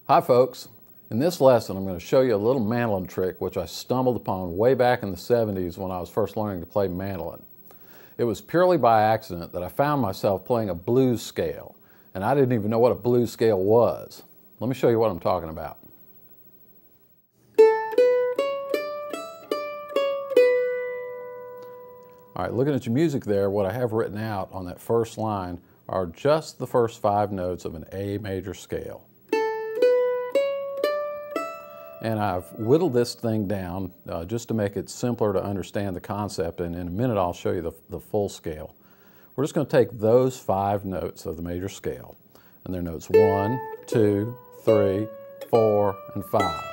Hi folks, in this lesson I'm going to show you a little mandolin trick which I stumbled upon way back in the 70s when I was first learning to play mandolin. It was purely by accident that I found myself playing a blues scale, and I didn't even know what a blues scale was. Let me show you what I'm talking about. All right, looking at your music there, what I have written out on that first line are just the first 5 notes of an A major scale. And I've whittled this thing down just to make it simpler to understand the concept, and in a minute I'll show you the full scale. We're just going to take those 5 notes of the major scale, and they're notes 1, 2, 3, 4, and 5.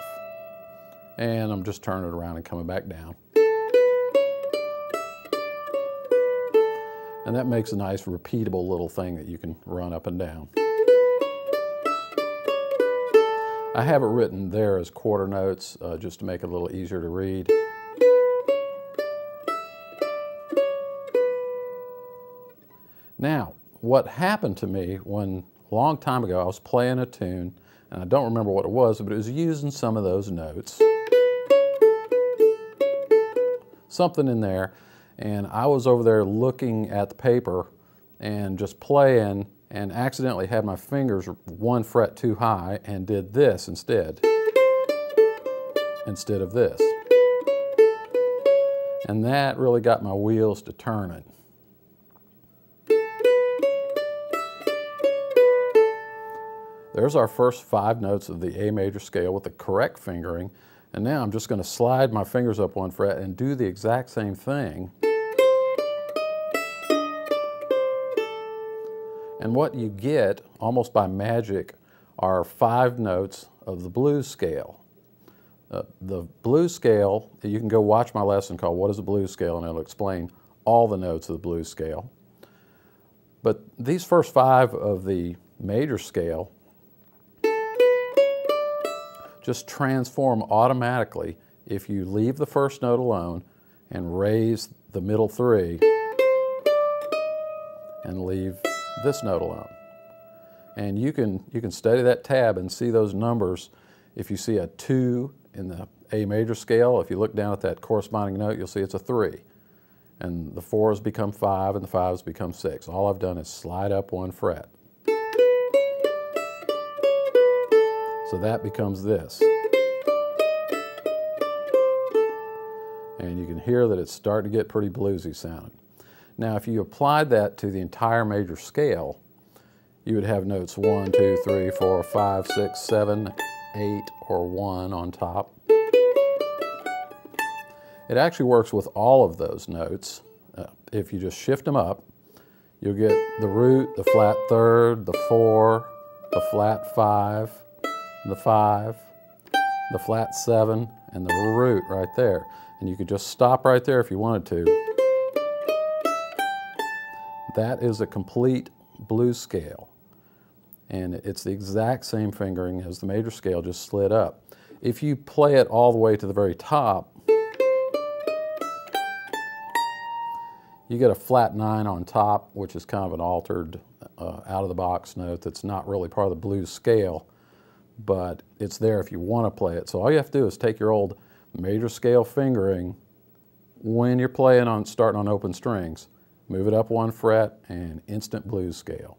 And I'm just turning it around and coming back down. And that makes a nice repeatable little thing that you can run up and down. I have it written there as quarter notes just to make it a little easier to read. Now, what happened to me when a long time ago I was playing a tune, and I don't remember what it was, but it was using some of those notes. Something in there, and I was over there looking at the paper and just playing, and accidentally had my fingers 1 fret too high and did this instead of this. And that really got my wheels to turning. There's our first 5 notes of the A major scale with the correct fingering, and now I'm just going to slide my fingers up 1 fret and do the exact same thing. And what you get, almost by magic, are 5 notes of the blues scale. The blues scale, you can go watch my lesson called What is a Blues Scale, and it'll explain all the notes of the blues scale. But these first 5 of the major scale just transform automatically if you leave the first note alone and raise the middle 3 and leave this note alone. And you can study that tab and see those numbers. If you see a 2 in the A major scale, if you look down at that corresponding note, you'll see it's a 3. And the 4s become 5 and the 5s become 6. All I've done is slide up 1 fret. So that becomes this. And you can hear that it's starting to get pretty bluesy sounding. Now, if you applied that to the entire major scale, you would have notes 1, 2, 3, 4, 5, 6, 7, 8, or 1 on top. It actually works with all of those notes. If you just shift them up, you'll get the root, the flat 3rd, the 4, the flat 5, the 5, the flat 7, and the root right there. And you could just stop right there if you wanted to. That is a complete blues scale, and it's the exact same fingering as the major scale, just slid up. If you play it all the way to the very top, you get a flat 9 on top, which is kind of an altered out-of-the-box note that's not really part of the blues scale, but it's there if you want to play it. So all you have to do is take your old major scale fingering when you're playing on starting on open strings, move it up 1 fret, and instant blues scale.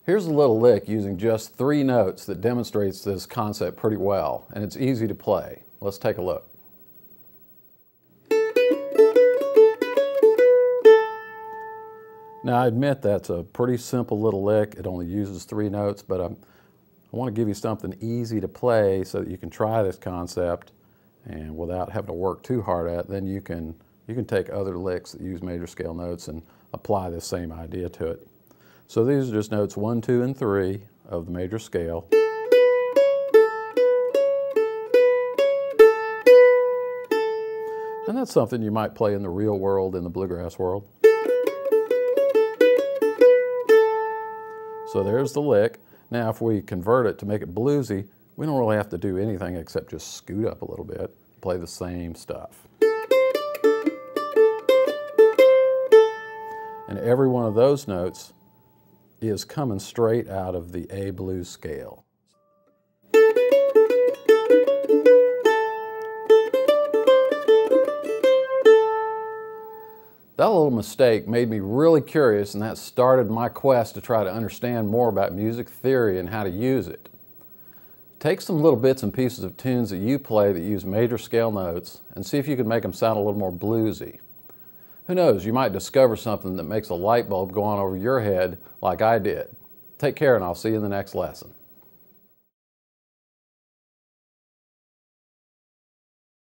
Here's a little lick using just 3 notes that demonstrates this concept pretty well, and it's easy to play. Let's take a look. Now, I admit that's a pretty simple little lick. It only uses 3 notes, but I want to give you something easy to play so that you can try this concept, and without having to work too hard at it, then you can take other licks that use major scale notes and apply the same idea to it. So these are just notes 1, 2, and 3 of the major scale. And that's something you might play in the real world, in the bluegrass world. So there's the lick. Now if we convert it to make it bluesy, we don't really have to do anything except just scoot up a little bit, play the same stuff. And every one of those notes is coming straight out of the A blues scale. That little mistake made me really curious, and that started my quest to try to understand more about music theory and how to use it. Take some little bits and pieces of tunes that you play that use major scale notes and see if you can make them sound a little more bluesy. Who knows, you might discover something that makes a light bulb go on over your head like I did. Take care, and I'll see you in the next lesson.